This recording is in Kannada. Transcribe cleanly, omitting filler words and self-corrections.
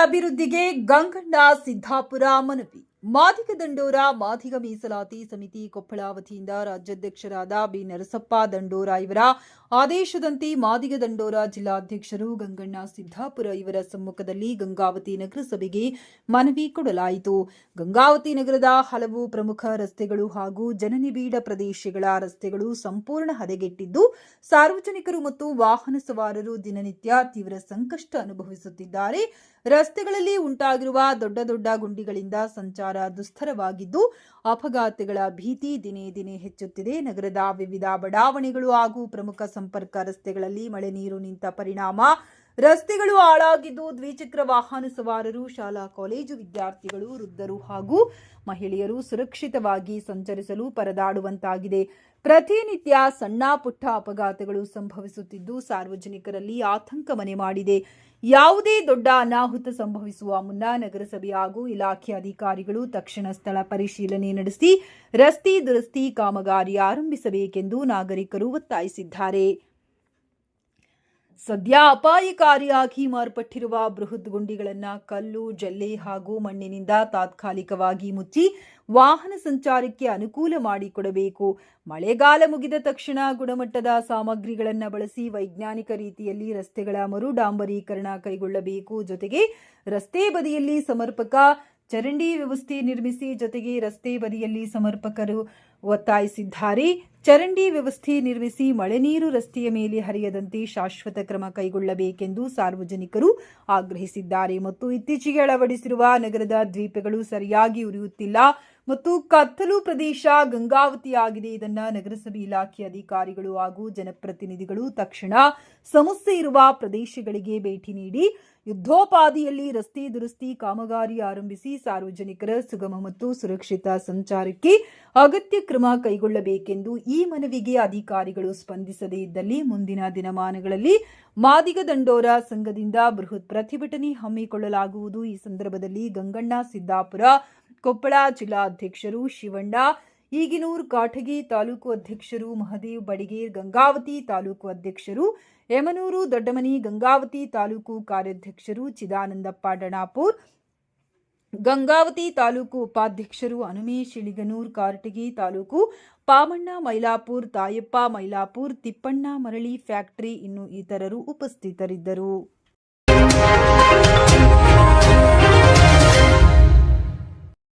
ಅಭಿವೃದ್ಧಿಗೆ ಗಂಗಣ್ಣ ಸಿದ್ದಾಪುರ ಮನವಿ. ಮಾದಿಗ ದಂಡೋರ ಮಾದಿಗ ಮೀಸಲಾತಿ ಸಮಿತಿ ಕೊಪ್ಪಳ ವತಿಯಿಂದ ರಾಜ್ಯಾಧ್ಯಕ್ಷರಾದ ಬಿ ನರಸಪ್ಪ ದಂಡೋರ ಇವರ ಆದೇಶದಂತೆ ಮಾದಿಗ ದಂಡೋರ ಜಿಲ್ಲಾಧ್ಯಕ್ಷರು ಗಂಗಣ್ಣ ಸಿದ್ದಾಪುರ ಇವರ ಸಮ್ಮುಖದಲ್ಲಿ ಗಂಗಾವತಿ ನಗರಸಭೆಗೆ ಮನವಿ ಕೊಡಲಾಯಿತು. ಗಂಗಾವತಿ ನಗರದ ಹಲವು ಪ್ರಮುಖ ರಸ್ತೆಗಳು ಹಾಗೂ ಜನನಿಬಿಡ ಪ್ರದೇಶಗಳ ರಸ್ತೆಗಳು ಸಂಪೂರ್ಣ ಹದಗೆಟ್ಟಿದ್ದು, ಸಾರ್ವಜನಿಕರು ಮತ್ತು ವಾಹನ ಸವಾರರು ದಿನನಿತ್ಯ ತೀವ್ರ ಸಂಕಷ್ಟ ಅನುಭವಿಸುತ್ತಿದ್ದಾರೆ. ರಸ್ತೆಗಳಲ್ಲಿ ಉಂಟಾಗಿರುವ ದೊಡ್ಡ ದೊಡ್ಡ ಗುಂಡಿಗಳಿಂದ ಸಂಚಾರ ದುಸ್ತರವಾಗಿದ್ದು, ಅಪಘಾತಗಳ ಭೀತಿ ದಿನೇ ದಿನೇ ಹೆಚ್ಚುತ್ತಿದೆ. ನಗರದ ವಿವಿಧ ಬಡಾವಣೆಗಳು ಹಾಗೂ ಪ್ರಮುಖ ಸಂಪರ್ಕ ರಸ್ತೆಗಳಲ್ಲಿ ಮಳೆ ನೀರು ನಿಂತ ಪರಿಣಾಮ ರಸ್ತೆಗಳು ಹಾಳಾಗಿದ್ದು, ದ್ವಿಚಕ್ರ ವಾಹನ ಸವಾರರು, ಶಾಲಾ ಕಾಲೇಜು ವಿದ್ಯಾರ್ಥಿಗಳು, ವೃದ್ಧರು ಹಾಗೂ ಮಹಿಳೆಯರು ಸುರಕ್ಷಿತವಾಗಿ ಸಂಚರಿಸಲು ಪರದಾಡುವಂತಾಗಿದೆ. ಪ್ರತಿನಿತ್ಯ ಸಣ್ಣ ಪುಟ್ಟ ಅಪಘಾತಗಳು ಸಂಭವಿಸುತ್ತಿದ್ದು, ಸಾರ್ವಜನಿಕರಲ್ಲಿ ಆತಂಕ ಮನೆ ಮಾಡಿದೆ. ಯಾವುದೇ ದೊಡ್ಡ ಅನಾಹುತ ಸಂಭವಿಸುವ ಮುನ್ನ ನಗರಸಭೆ ಹಾಗೂ ಇಲಾಖೆ ಅಧಿಕಾರಿಗಳು ತಕ್ಷಣ ಸ್ಥಳ ಪರಿಶೀಲನೆ ನಡೆಸಿ ರಸ್ತೆ ದುರಸ್ತಿ ಕಾಮಗಾರಿ ಆರಂಭಿಸಬೇಕೆಂದು ನಾಗರಿಕರು ಒತ್ತಾಯಿಸಿದ್ದಾರೆ. ಸದ್ಯ ಅಪಾಯಕಾರಿಯಾಗಿ ಮಾರ್ಪಟ್ಟಿರುವ ಬೃಹತ್ ಗುಂಡಿಗಳನ್ನು ಕಲ್ಲು, ಜಲ್ಲೆ ಹಾಗೂ ಮಣ್ಣಿನಿಂದ ತಾತ್ಕಾಲಿಕವಾಗಿ ಮುಚ್ಚಿ ವಾಹನ ಸಂಚಾರಕ್ಕೆ ಅನುಕೂಲ ಮಾಡಿಕೊಡಬೇಕು. ಮಳೆಗಾಲ ಮುಗಿದ ತಕ್ಷಣ ಗುಣಮಟ್ಟದ ಸಾಮಗ್ರಿಗಳನ್ನು ಬಳಸಿ ವೈಜ್ಞಾನಿಕ ರೀತಿಯಲ್ಲಿ ರಸ್ತೆಗಳ ಮರು ಡಾಂಬರೀಕರಣ ಕೈಗೊಳ್ಳಬೇಕು. ಜೊತೆಗೆ ರಸ್ತೆ ಬದಿಯಲ್ಲಿ ಸಮರ್ಪಕ ಚರಂಡಿ ವ್ಯವಸ್ಥೆ ನಿರ್ಮಿಸಿ ಜೊತೆಗೆ ರಸ್ತೆ ಬದಿಯಲ್ಲಿ ಸಮರ್ಪಕರು ಒತ್ತಾಯಿಸಿದ್ದಾರೆ. ಚರಂಡಿ ವ್ಯವಸ್ಥೆ ನಿರ್ಮಿಸಿ ಮಳೆ ನೀರು ರಸ್ತೆಯ ಮೇಲೆ ಹರಿಯದಂತೆ ಶಾಶ್ವತ ಕ್ರಮ ಕೈಗೊಳ್ಳಬೇಕೆಂದು ಸಾರ್ವಜನಿಕರು ಆಗ್ರಹಿಸಿದ್ದಾರೆ. ಮತ್ತು ಇತ್ತೀಚೆಗೆ ಅಳವಡಿಸಿರುವ ನಗರದ ದ್ವೀಪಗಳು ಸರಿಯಾಗಿ ಉರಿಯುತ್ತಿಲ್ಲ ಮತ್ತು ಕತ್ತಲು ಪ್ರದೇಶ ಗಂಗಾವತಿಯಾಗಿದೆ. ಇದನ್ನು ನಗರಸಭೆ ಇಲಾಖೆ ಅಧಿಕಾರಿಗಳು ಹಾಗೂ ಜನಪ್ರತಿನಿಧಿಗಳು ತಕ್ಷಣ ಸಮಸ್ಯೆ ಇರುವ ಪ್ರದೇಶಗಳಿಗೆ ಭೇಟಿ ನೀಡಿ ಯುದ್ಧೋಪಾದಿಯಲ್ಲಿ ರಸ್ತೆ ದುರಸ್ತಿ ಕಾಮಗಾರಿ ಆರಂಭಿಸಿ ಸಾರ್ವಜನಿಕರ ಸುಗಮ ಮತ್ತು ಸುರಕ್ಷಿತ ಸಂಚಾರಕ್ಕೆ ಅಗತ್ಯ ಕ್ರಮ ಕೈಗೊಳ್ಳಬೇಕೆಂದು ಈ ಮನವಿಗೆ ಅಧಿಕಾರಿಗಳು ಸ್ಪಂದಿಸದೇ ಇದ್ದಲ್ಲಿ ಮುಂದಿನ ದಿನಮಾನಗಳಲ್ಲಿ ಮಾದಿಗ ದಂಡೋರ ಸಂಘದಿಂದ ಬೃಹತ್ ಪ್ರತಿಭಟನೆ ಹಮ್ಮಿಕೊಳ್ಳಲಾಗುವುದು. ಈ ಸಂದರ್ಭದಲ್ಲಿ ಗಂಗಣ್ಣ ಸಿದ್ದಾಪುರ ಕೊಪ್ಪಳ ಜಿಲ್ಲಾಧ್ಯಕ್ಷರು ಶಿವಣ್ಣ ಈಗಿನೂರು ಕಾಟಗಿ ತಾಲೂಕು ಅಧ್ಯಕ್ಷರು ಮಹದೇವ್ ಬಡಿಗೇರ್, ಗಂಗಾವತಿ ತಾಲೂಕು ಅಧ್ಯಕ್ಷರು ಯಮನೂರು ದೊಡ್ಡಮನಿ, ಗಂಗಾವತಿ ತಾಲೂಕು ಕಾರ್ಯಾಧ್ಯಕ್ಷರು ಚಿದಾನಂದಪ್ಪ ಡಣಾಪುರ್, ಗಂಗಾವತಿ ತಾಲೂಕು ಉಪಾಧ್ಯಕ್ಷರು ಹನುಮೇಶ್ ಇಳಿಗನೂರ್, ಕಾರಟಗಿ ತಾಲೂಕು ಪಾಮಣ್ಣ ಮೈಲಾಪುರ್, ತಾಯಪ್ಪ ಮೈಲಾಪುರ್, ತಿಪ್ಪಣ್ಣ ಮರಳಿ ಫ್ಯಾಕ್ಟರಿ ಇನ್ನು ಇತರರು ಉಪಸ್ಥಿತರಿದ್ದರು.